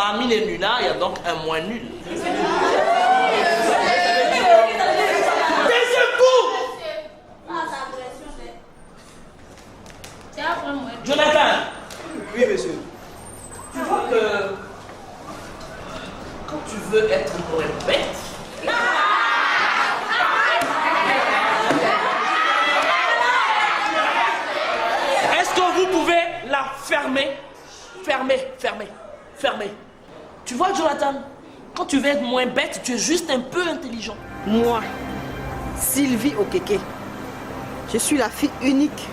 Parmi les nullards, il y a donc un moins nul. Jonathan. Oui, monsieur. Tu vois que quand tu veux être moins bête, est-ce que vous pouvez la fermer? Fermer. Tu vois, Jonathan, quand tu veux être moins bête, tu es juste un peu intelligent. Moi, Sylvie Okeke, je suis la fille unique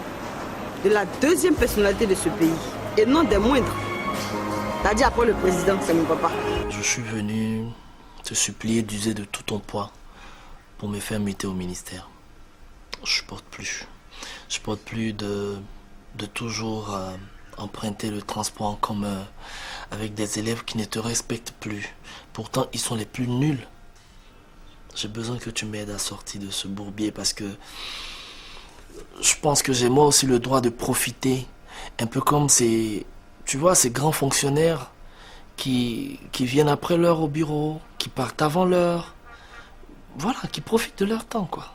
de la deuxième personnalité de ce pays, et non des moindres. T'as dit après le président, c'est mon papa. Je suis venu te supplier d'user de tout ton poids pour me faire muter au ministère. Je supporte plus de toujours emprunter le transport en commun avec des élèves qui ne te respectent plus. Pourtant, ils sont les plus nuls. J'ai besoin que tu m'aides à sortir de ce bourbier parce que je pense que j'ai moi aussi le droit de profiter. Un peu comme ces grands fonctionnaires qui viennent après l'heure au bureau, qui partent avant l'heure. Voilà, qui profitent de leur temps, quoi.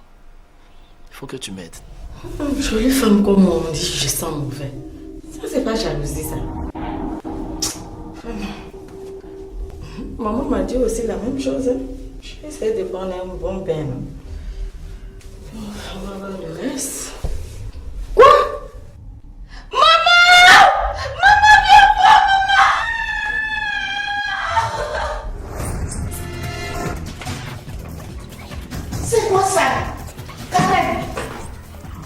Il faut que tu m'aides. Une jolie femme comme on dit, je sens mauvais. Ça, c'est pas jalousie, ça. Maman m'a dit aussi la même chose. Je vais essayer de prendre un bon bain. On va voir le reste. Quoi? Maman! Maman, viens voir, maman! C'est quoi ça?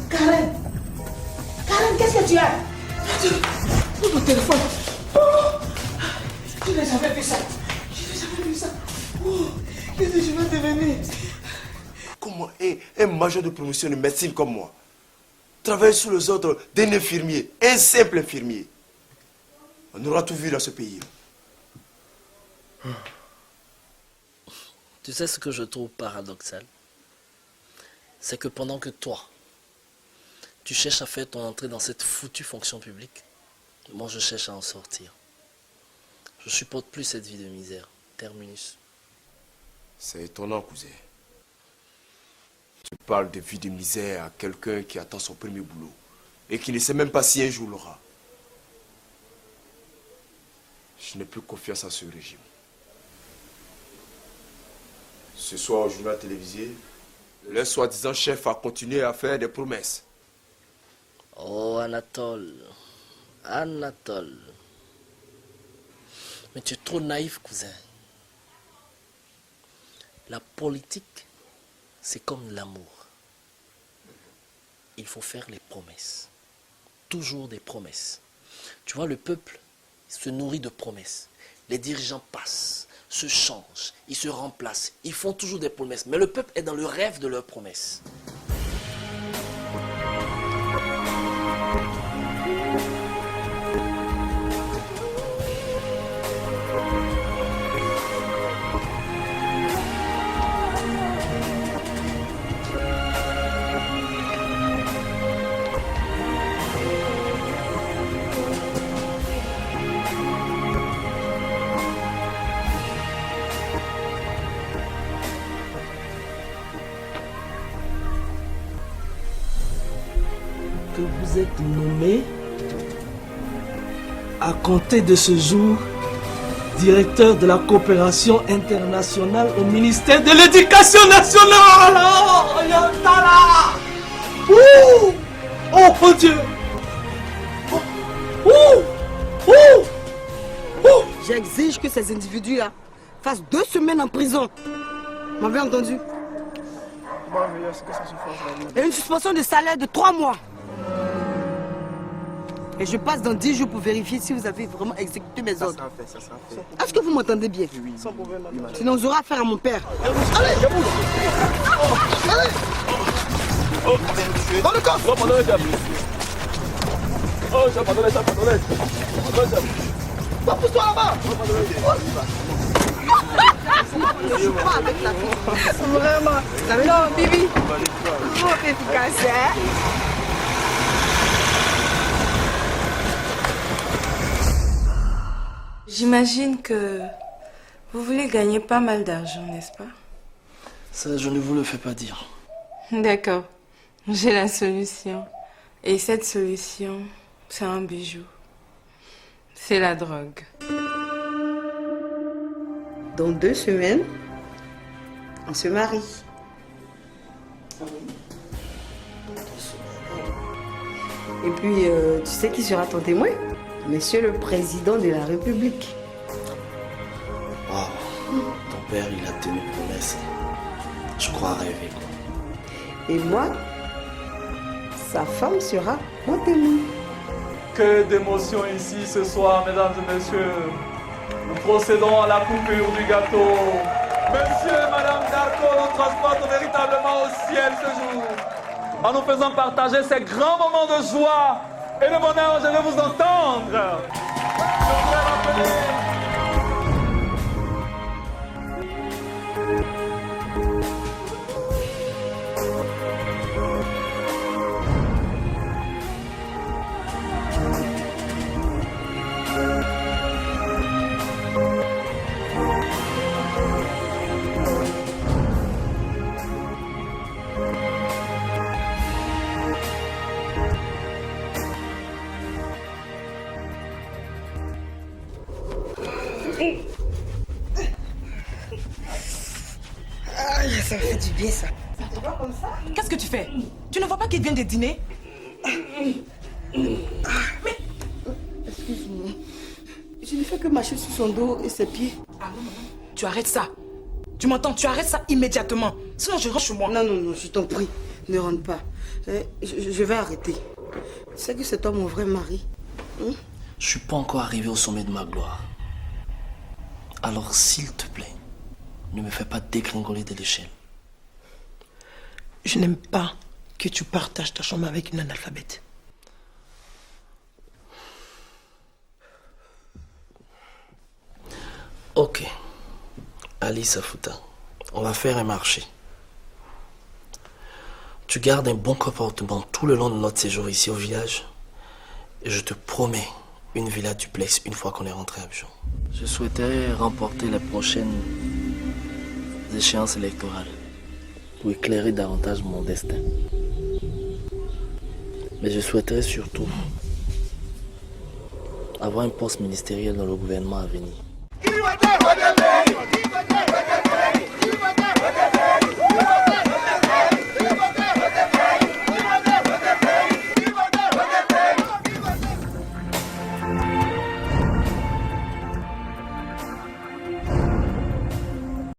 Karen, qu'est-ce que tu as? Prends mon téléphone. Oh, je n'ai jamais vu ça. Oh, qu'est-ce que je vais devenir? Comment un major de promotion de médecine comme moi travaille sous les ordres d'un infirmier, un simple infirmier? On aura tout vu dans ce pays. Tu sais ce que je trouve paradoxal? C'est que pendant que toi, tu cherches à faire ton entrée dans cette foutue fonction publique, moi je cherche à en sortir. Je supporte plus cette vie de misère. Terminus. C'est étonnant, cousin. Tu parles de vie de misère à quelqu'un qui attend son premier boulot et qui ne sait même pas si un jour l'aura. Je n'ai plus confiance en ce régime. Ce soir au journal télévisé, le soi-disant chef a continué à faire des promesses. Oh, Anatole. Mais tu es trop naïf, cousin. La politique, c'est comme l'amour. Il faut faire les promesses. Toujours des promesses. Tu vois, le peuple se nourrit de promesses. Les dirigeants passent, se changent, ils se remplacent. Ils font toujours des promesses. Mais le peuple est dans le rêve de leurs promesses. Que vous êtes nommé à compter de ce jour directeur de la coopération internationale au ministère de l'Éducation nationale. Oh, Yantala! Ouh! Oh, mon Dieu! J'exige que ces individus-là fassent 2 semaines en prison. Vous m'avez entendu? Et une suspension de salaire de 3 mois. Et je passe dans 10 jours pour vérifier si vous avez vraiment exécuté mes ordres. Ça sera fait. Est-ce que vous m'entendez bien? Oui. Sans problème. Sinon, on aura affaire à mon père. Allez! Dans le coffre! Pousse-toi là-bas! Je joue pas avec la vie. Vraiment. Non, Bibi. Trop efficace, hein? J'imagine que vous voulez gagner pas mal d'argent, n'est-ce pas? Ça, je ne vous le fais pas dire. D'accord. J'ai la solution. Et cette solution, c'est un bijou. C'est la drogue. Dans 2 semaines, on se marie. Et puis, tu sais qui sera ton témoin? Monsieur le Président de la République. Wow. Ton père, il a tenu promesse. Je crois rêver. Et moi, sa femme sera mon témoin. Que d'émotion ici ce soir, mesdames et messieurs. Nous procédons à la coupure du gâteau. Monsieur et madame Darko nous transportent véritablement au ciel ce jour. En nous faisant partager ces grands moments de joie et de bonheur, je vais vous entendre. Je voudrais rappeler... Ça me fait du bien, ça. Qu'est-ce que tu fais? Tu ne vois pas qu'il vient de dîner? Excuse-moi. Je ne fais que marcher sur son dos et ses pieds. Ah non, non, non. Tu arrêtes ça. Tu m'entends? Tu arrêtes ça immédiatement. Sinon, je rentre chez moi. Non, non, non, je t'en prie. Ne rentre pas. Je vais arrêter. Tu sais que c'est toi mon vrai mari. Hein? Je suis pas encore arrivé au sommet de ma gloire. Alors, s'il te plaît, ne me fais pas dégringoler de l'échelle. Je n'aime pas que tu partages ta chambre avec une analphabète. Ok. Alice Afuta, on va faire un marché. Tu gardes un bon comportement tout le long de notre séjour ici au village. Et je te promets une villa duplex une fois qu'on est rentré à Abidjan. Je souhaiterais remporter les prochaines échéances électorales pour éclairer davantage mon destin. Mais je souhaiterais surtout avoir un poste ministériel dans le gouvernement à venir.